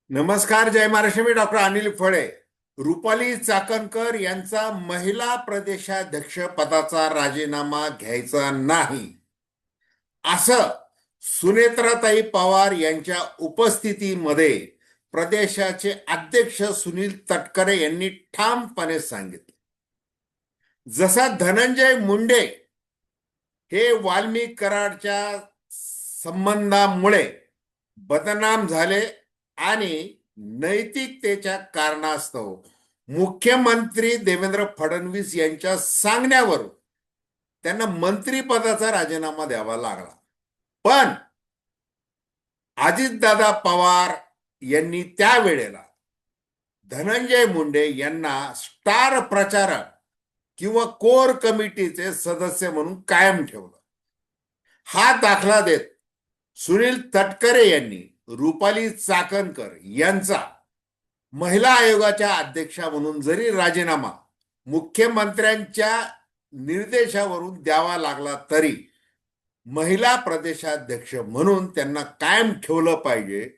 नमस्कार. जय महाराष्ट्र. मी डॉक्टर अनिल फळे. रुपाली चाकणकर यांचा महिला प्रदेशाध्यक्ष पदाचा राजीनामा घ्यायचा नाही असं सुनेत्राताई पवार यांच्या उपस्थितीमध्ये प्रदेशाचे अध्यक्ष सुनील तटकरे यांनी ठामपणे सांगितले. जसा धनंजय मुंडे हे वाल्मिक कराडच्या संबंधामुळे बदनाम झाले आणि नैतिकतेच्या कारणास्तव मुख्यमंत्री देवेंद्र फडणवीस यांच्या सांगण्यावरून त्यांना मंत्रिपदाचा राजीनामा द्यावा लागला. पण अजितदादा पवार यांनी त्यावेळेला धनंजय मुंडे यांना स्टार प्रचारक किंवा कोर कमिटीचे सदस्य म्हणून कायम ठेवलं. हा दाखला देत सुनील तटकरे यांनी रुपाली चाकणकर यांचा महिला आयोगाच्या अध्यक्षा म्हणून जरी राजीनामा मुख्यमंत्र्यांच्या निर्देशावरून द्यावा लागला तरी महिला प्रदेशाध्यक्ष म्हणून त्यांना कायम ठेवलं पाहिजे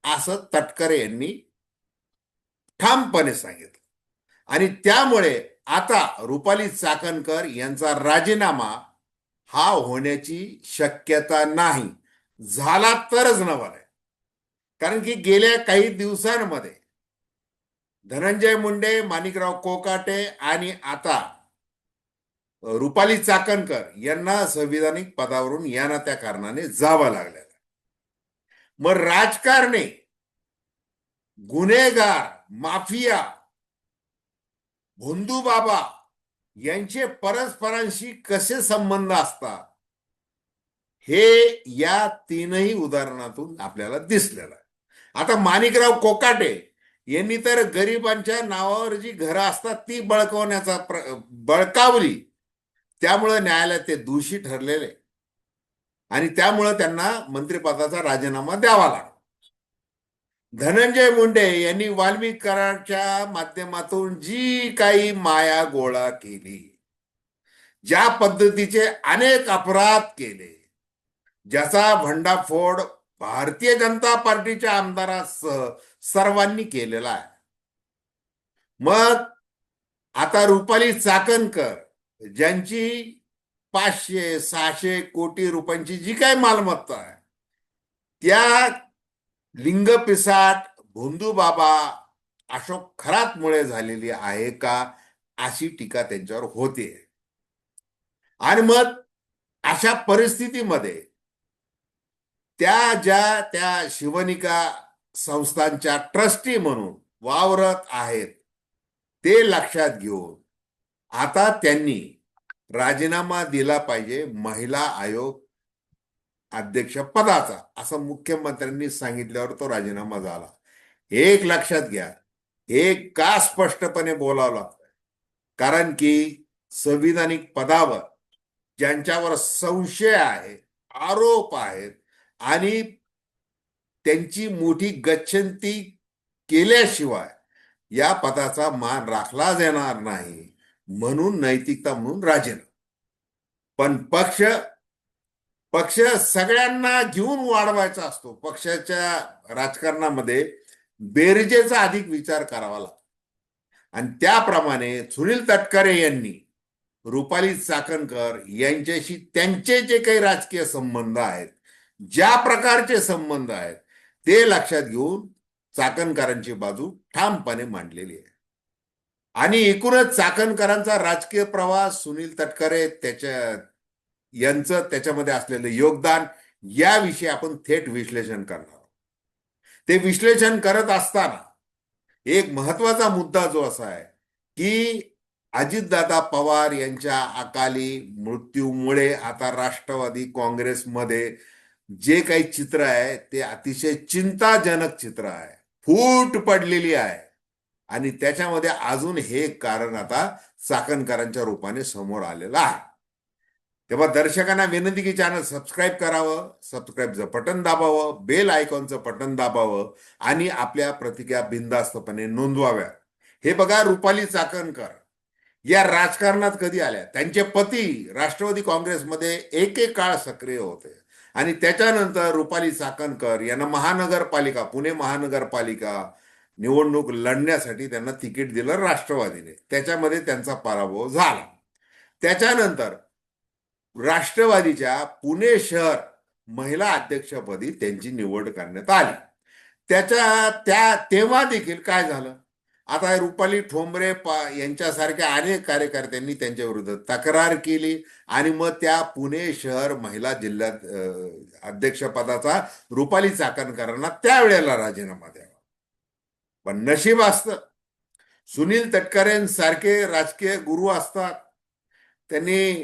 असं तटकरे यांनी ठामपणे सांगितलं. आणि त्यामुळे आता रुपाली चाकणकर यांचा राजीनामा हा होण्याची शक्यता नाही. झाला तरच नवल आहे. कारण की गेल्या काही दिवसांमध्ये धनंजय मुंडे, माणिकराव कोकाटे आणि आता रुपाली चाकणकर यांना संविधानिक पदावरून या ना त्या कारणाने जावं लागलेलं. मग राजकारणे, गुन्हेगार, माफिया, भोंदू बाबा यांचे परस्परांशी कसे संबंध असतात हे या तीनही उदाहरणातून आपल्याला दिसलेलं आहे. आता माणिकराव कोकाटे यांनी तर गरिबांच्या नावावर जी घरं असतात ती बळकावली. त्यामुळे न्यायालयात ते दोषी ठरलेले आणि त्यामुळे त्यांना मंत्रिपदाचा राजीनामा द्यावा लागला. धनंजय मुंडे यांनी वाल्मिक कराडच्या माध्यमातून जी काही माया गोळा केली, ज्या पद्धतीचे अनेक अपराध केले, ज्याचा भंडाफोड भारतीय जनता पार्टीच्या आमदारासह सर्वांनी केलेला आहे. मग आता रुपाली चाकणकर ज्यांची 500-600 कोटी रुपयांची जी काही मालमत्ता आहे त्या लिंगपिसाट, भोंदू बाबा, अशोक खरातमुळे झालेली आहे का अशी टीका त्यांच्यावर होते. आणि मग अशा परिस्थितीमध्ये त्या शिवनिका संस्थांच्या ट्रस्टी म्हणून वावरत आहेत ते लक्षात घेऊन आता त्यांनी राजीनामा दिला पाहिजे महिला आयोग अध्यक्ष पदाचा, असं मुख्यमंत्र्यांनी सांगितल्यावर तो राजीनामा झाला. एक लक्षात घ्या, हे का स्पष्टपणे बोलावं लागतं, कारण की संविधानिक पदावर ज्यांच्यावर संशय आहे, आरोप आहेत आणि त्यांची मोठी गच्छंती केल्याशिवाय या पदाचा मान राखला जाणार नाही, म्हणून नैतिकता म्हणून राजीनामा. पण पक्ष सगळ्यांना घेऊन वाढवायचा असतो. पक्षाच्या राजकारणामध्ये बेरजेचा अधिक विचार करावा लागतो. आणि त्याप्रमाणे सुनील तटकरे यांनी रुपाली चाकणकर यांच्याशी त्यांचे जे काही राजकीय संबंध आहेत, ज्या प्रकारचे संबंध आहेत ते लक्षात घेऊन चाकणकरांची बाजू ठामपणे मांडलेली आहे. आणि एकूणच चाकणकरांचा राजकीय प्रवास, सुनील तटकरे यांचं त्याच्यामध्ये असलेलं योगदान याविषयी आपण थेट विश्लेषण करणार. ते विश्लेषण करत असताना एक महत्वाचा मुद्दा जो असा आहे की अजितदादा पवार यांच्या अकाली मृत्यूमुळे आता राष्ट्रवादी काँग्रेसमध्ये जे काही चित्र आहे ते अतिशय चिंताजनक चित्र आहे, फूट पडलेली आहे. आणि त्याच्यामध्ये अजून हे कारण आता चाकणकरांच्या रूपाने समोर आलेलं आहे. तेव्हा दर्शकांना विनंती की चॅनल सबस्क्राईब करावं, सबस्क्राईबचं बटन दाबावं, बेल आयकॉनचं बटन दाबावं आणि आपल्या प्रतिक्रिया बिनधास्तपणे नोंदवाव्या. हे बघा, रुपाली चाकणकर या राजकारणात कधी आल्या? त्यांचे पती राष्ट्रवादी काँग्रेसमध्ये एक काळ सक्रिय होते आणि त्याच्यानंतर रुपाली चाकणकर यांना महानगरपालिका, पुणे महानगरपालिका निवडणूक लढण्यासाठी त्यांना तिकीट दिलं राष्ट्रवादीने. त्याच्यामध्ये त्यांचा पराभव झाला. त्याच्यानंतर राष्ट्रवादीच्या पुणे शहर महिला अध्यक्षपदी त्यांची निवड करण्यात आली. तेव्हा देखील काय झालं, आता रुपाली ठोंबरे यांच्यासारख्या अनेक कार्यकर्त्यांनी त्यांच्या विरुद्ध तक्रार केली आणि मग त्या पुणे शहर महिला जिल्ह्यात अध्यक्षपदाचा रुपाली चाकणकरांना त्यावेळेला राजीनामा द्यावा. पण नशीब असतं, सुनील तटकरेंसारखे राजकीय गुरु असतात, त्यांनी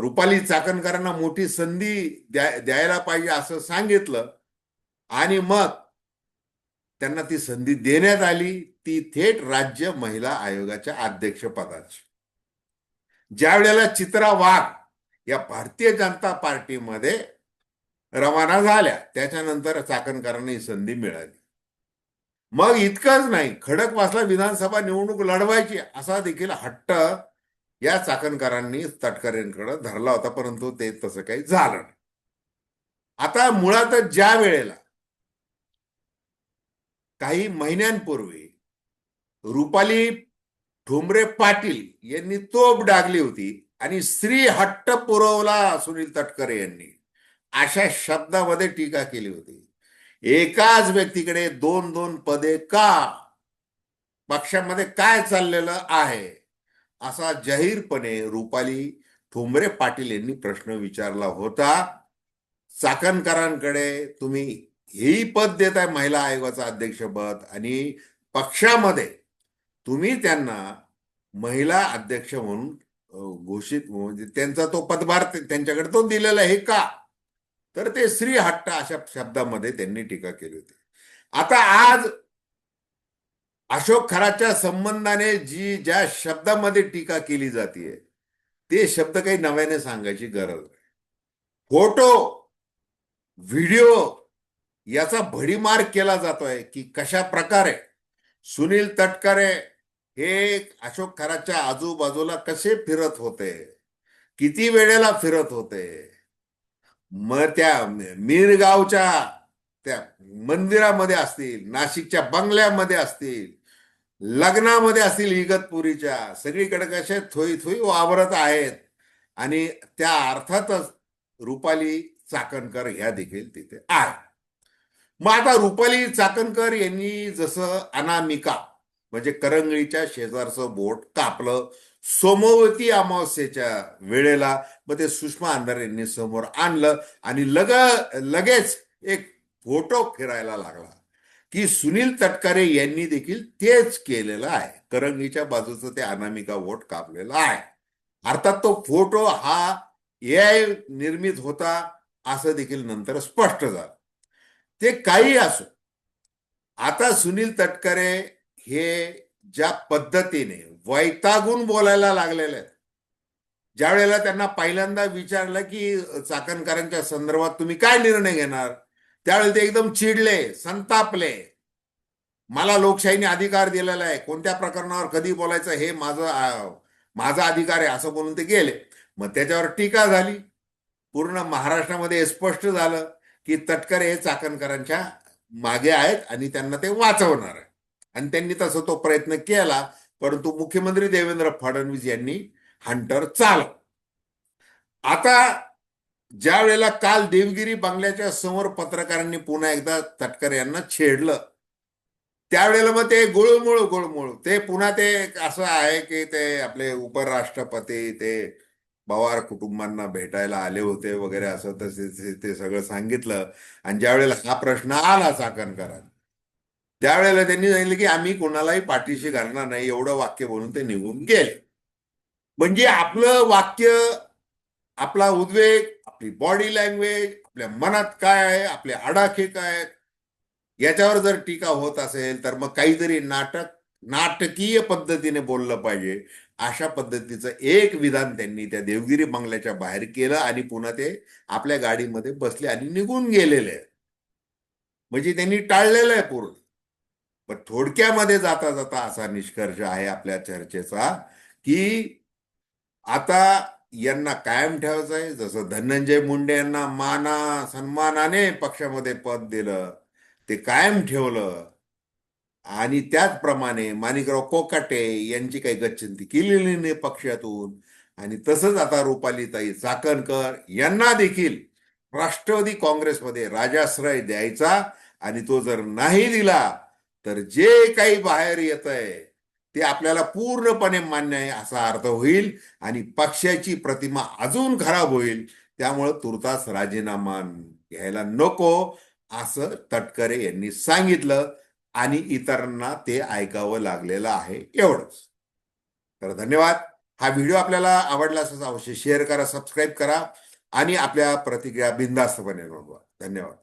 रुपाली चाकणकरांना मोठी संधी द्यायला पाहिजे असं सांगितलं आणि मग त्यांना ती संधी देण्यात आली, ती थेट राज्य महिला आयोगाच्या अध्यक्षपदाची. ज्या वेळेला चित्रा वाघ या भारतीय जनता पार्टीमध्ये रवाना झाल्या, त्याच्यानंतर चाकणकरांना ही संधी मिळाली. मग इतकंच नाही, खडकवासला विधानसभा निवडणूक लढवायची असा देखील हट्ट या चाकणकरांनी तटकरेंकडे धरला होता, परंतु ते तसं काही झालं नाही. आता मुळातच ज्या वेळेला काही महिन्यांपूर्वी रुपाली ठोंबरे पाटील यांनी तोफ डागली होती आणि स्त्री हट्ट पुरवला सुनील तटकरे यांनी, अशा शब्दामध्ये टीका केली होती. एकाच व्यक्तीकडे दोन दोन पदे का, पक्षामध्ये काय चाललेलं आहे, असा जाहीरपणे रुपाली ठोंबरे पाटील यांनी प्रश्न विचारला होता. चाकणकरांकडे तुम्ही हेही पद देताय, महिला आयोगाचं अध्यक्षपद, आणि पक्षामध्ये तुम्ही त्यांना महिला अध्यक्ष म्हणून घोषित, म्हणजे त्यांचा तो पदभार त्यांच्याकडे तो दिलेला आहे का, तर ते स्त्री हट्ट अशा शब्दामध्ये त्यांनी टीका केली होती. आता आज अशोक खराच्या संबंधाने ज्या शब्दामध्ये टीका केली जाते, ते शब्द काही नव्याने सांगायची गरज नाही. फोटो, व्हिडिओ याचा भडीमार केला जातोय की कशा प्रकारे सुनील तटकरे हे अशोक खराच्या आजूबाजूला कसे फिरत होते, किती वेळेला फिरत होते, मग त्या मिरगावच्या त्या मंदिरामध्ये असतील, नाशिकच्या बंगल्यामध्ये असतील, लग्नामध्ये असतील, इगतपुरीच्या, सगळीकडे कसे थोई थोई वावरत आहेत. आणि त्या अर्थातच रुपाली चाकणकर ह्या देखील तिथे आहे. मग आता रुपाली चाकणकर यांनी जसं अनामिका म्हणजे करंगळीच्या शेजारचं बोट कापलं सोमवती अमावस्येच्या वेळेला, मग ते सुषमा अंधारे यांनी समोर आणलं आणि लगेच एक फोटो फिरायला लागला की सुनील तटकरे यांनी देखील तेच केलेलं आहे, करंगळीच्या बाजूचं ते अनामिका बोट कापलेलं आहे. अर्थात तो फोटो हा AI निर्मित होता असं देखील नंतर स्पष्ट झालं. ते काही असो, आता सुनील तटकरे हे ज्या पद्धतीने वैतागून बोलायला लागलेले आहेत, ज्या वेळेला त्यांना पहिल्यांदा विचारलं की चाकणकरांच्या संदर्भात तुम्ही काय निर्णय घेणार, त्यावेळेला ते एकदम चिडले, संतापले. मला लोकशाहीने अधिकार दिलेला आहे, कोणत्या प्रकरणावर कधी बोलायचं हे माझा अधिकार आहे असं बोलून ते गेले. मग त्याच्यावर टीका झाली. पूर्ण महाराष्ट्रामध्ये स्पष्ट झालं की तटकरे हे चाकणकरांच्या मागे आहेत आणि त्यांना ते वाचवणार आहे, आणि त्यांनी तसं तो प्रयत्न केला, परंतु मुख्यमंत्री देवेंद्र फडणवीस यांनी हंटर चालव. आता ज्या वेळेला काल देवगिरी बंगल्याच्या समोर पत्रकारांनी पुन्हा एकदा तटकरे यांना छेडलं, त्यावेळेला मग ते गुळमुळ ते पुन्हा ते असं आहे की ते आपले उपराष्ट्रपती ते पवार कुटुंबांना भेटायला आले होते वगैरे असं तसे ते सगळं सांगितलं. आणि ज्या वेळेला हा प्रश्न आला चाकणकरांना, त्यावेळेला त्यांनी सांगितलं की आम्ही कोणालाही पाठीशी घालणार नाही, एवढं वाक्य बोलून ते निघून गेले. म्हणजे आपलं वाक्य, आपला उद्वेग, आपली बॉडी लँग्वेज, आपल्या मनात काय आहे, आपले आडाखे काय आहेत, याच्यावर जर टीका होत असेल तर मग काहीतरी नाटकीय पद्धतीने बोललं पाहिजे. अशा पद्धतीचं एक विधान त्यांनी त्या देवगिरी बंगल्याच्या बाहेर केलं आणि पुन्हा ते आपल्या गाडीमध्ये बसले आणि निघून गेलेले आहेत. म्हणजे त्यांनी टाळलेलं आहे पूर्ण. पण थोडक्यामध्ये जाता जाता असा निष्कर्ष आहे आपल्या चर्चेचा की आता यांना कायम ठेवायचं आहे. जसं धनंजय मुंडे यांना सन्मानाने पक्षामध्ये पद दिलं, ते कायम ठेवलं. आणि त्याचप्रमाणे माणिकराव कोकाटे यांची काही गच्छंती केलेली नाही पक्षातून. आणि तसंच आता रुपालीताई चाकणकर यांना देखील राष्ट्रवादी काँग्रेसमध्ये राजाश्रय द्यायचा. आणि तो जर नाही दिला तर जे काही बाहेर येत आहे ते आपल्याला पूर्णपणे मान्य आहे असा अर्थ होईल आणि पक्षाची प्रतिमा अजून खराब होईल. त्यामुळं तुर्तास राजीनामा घ्यायला नको असं तटकरे यांनी सांगितलं. आणि इतरांना ते ऐकावं लागलेलं आहे. एवढंच. तर धन्यवाद. हा व्हिडिओ आपल्याला आवडला असेल अवश्य शेअर करा, सबस्क्राईब करा आणि आपल्या प्रतिक्रिया बिनधास्तपणे नोंदवा. धन्यवाद.